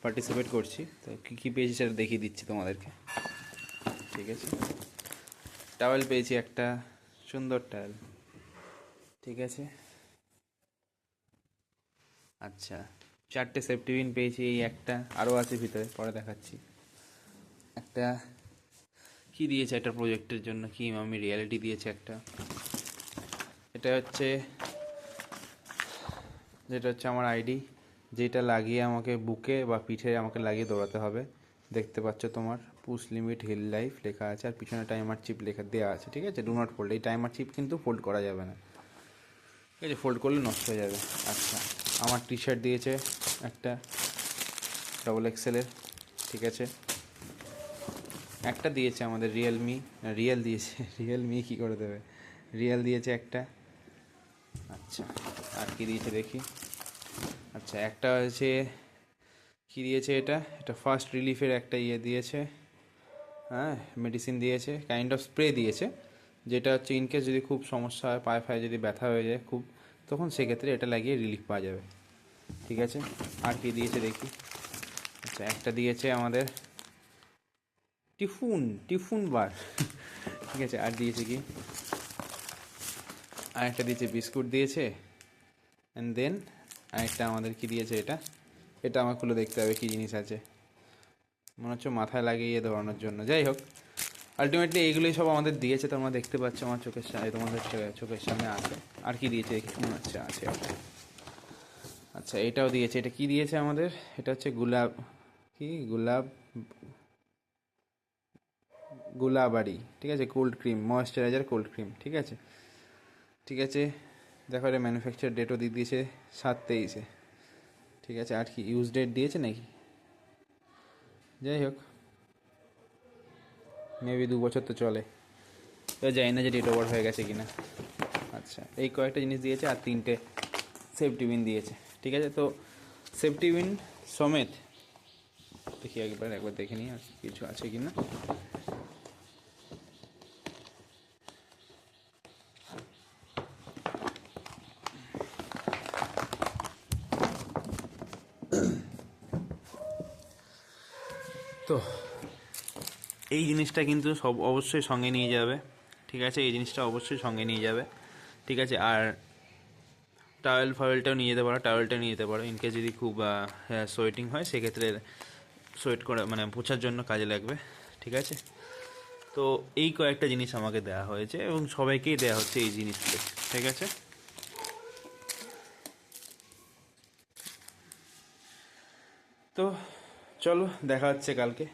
Participate করছি। তো কী কী পেয়েছি সেটা দেখিয়ে দিচ্ছি তোমাদেরকে, ঠিক আছে। টাওয়েল পেয়েছি একটা, সুন্দর টাওয়েল, ঠিক আছে। আচ্ছা, 4টে সেফটি পিন পেয়েছি, এই একটা, আরও আছে ভিতরে, পরে দেখাচ্ছি। একটা কি দিয়েছে, একটা প্রজেক্টের জন্য কি আমি রিয়ালিটি দিয়েছে একটা। এটা হচ্ছে, যেটা হচ্ছে আমার আইডি, যেটা লাগিয়ে আমাকে বুকে বা পিঠে আমাকে লাগিয়ে দৌড়াতে হবে। দেখতে পাচ্ছ তোমার পুশ লিমিট হিল লাইফ লেখা আছে, আর পিছনে টাইমার চিপ লেখা দেওয়া আছে, ঠিক আছে। ডু নট ফোল্ড, এই টাইমার চিপ কিন্তু ফোল্ড করা যাবে না, ঠিক আছে, ফোল্ড করলে নষ্ট হয়ে যাবে। আচ্ছা, আমার টি শার্ট দিয়েছে একটা XXL, ঠিক আছে। একটা দিয়েছে আমাদের রিয়েলমি, রিয়েল দিয়েছে রিয়েলমি কী করে দেবে, রিয়েল দিয়েছে একটা। আচ্ছা, আর কি দিয়েছে দেখি। আচ্ছা, একটা হচ্ছে কী দিয়েছে, এটা এটা ফার্স্ট রিলিফের একটা ইয়ে দিয়েছে, হ্যাঁ, মেডিসিন দিয়েছে, কাইন্ড অফ স্প্রে দিয়েছে, যেটা হচ্ছে ইনকেস যদি খুব সমস্যা হয়, পায়ে ফায়ে যদি ব্যথা হয়ে যায় খুব, তখন সেক্ষেত্রে এটা লাগিয়ে রিলিফ পাওয়া যাবে, ঠিক আছে। আর কি দিয়েছে দেখি। আচ্ছা, একটা দিয়েছে আমাদের টিফুন বার ঠিক আছে। আর দিয়েছে কি, আর একটা দিয়েছে বিস্কুট দিয়েছে, অ্যান্ড দেন আরেকটা আমাদের কি দিয়েছে, এটা এটা আমার খুলে দেখতে হবে কী জিনিস আছে, মনে হচ্ছে মাথায় লাগিয়ে দৌড়ানোর জন্য। যাই হোক, আলটিমেটলি এইগুলোই সব আমাদের দিয়েছে, তোমরা দেখতে পাচ্ছ আমার চোখের সামনে, তোমাদের চোখের সামনে আছে। আর কি দিয়েছে দেখি, মনে হচ্ছে আছে। আচ্ছা, এটাও দিয়েছে, এটা কি দিয়েছে আমাদের, এটা হচ্ছে গুলাবাড়ি, ঠিক আছে, cold cream, moisturiser cold cream, ঠিক আছে, ঠিক আছে। দেখো, এটা ম্যানুফ্যাকচার ডেটও দিয়ে দিয়েছে 7/23, ঠিক আছে। আর কি ইউজ ডেট দিয়েছে নাকি, যাই হোক, মেবি 2 বছর তো চলে, তো জানি না যে ডেট ওভার হয়ে গেছে কিনা। আচ্ছা, এই কয়েকটা জিনিস দিয়েছে, আর 3টে সেফটি পিন দিয়েছে, ঠিক আছে। তো সেফটি পিন সমেত দেখি, একবার দেখে নিই আর কিছু আছে কি না। তো এই জিনিসটা কিন্তু সব অবশ্যই সঙ্গে নিয়ে যাবে, ঠিক আছে, এই জিনিসটা অবশ্যই সঙ্গে নিয়ে যাবে, ঠিক আছে। আর টাওয়েলটাও নিয়ে যেতে পারো, টাওয়েলটা নিয়ে যেতে পারো, ইনকেস যদি খুব সোয়েটিং হয় সেক্ষেত্রে সোয়েট করে মানে পোছার জন্য কাজে লাগবে, ঠিক আছে। তো এই কয়েকটা জিনিস আমাকে দেওয়া হয়েছে এবং সবাইকেই দেওয়া হচ্ছে এই জিনিসগুলো, ঠিক আছে। তো চলো, দেখা হচ্ছে কালকে।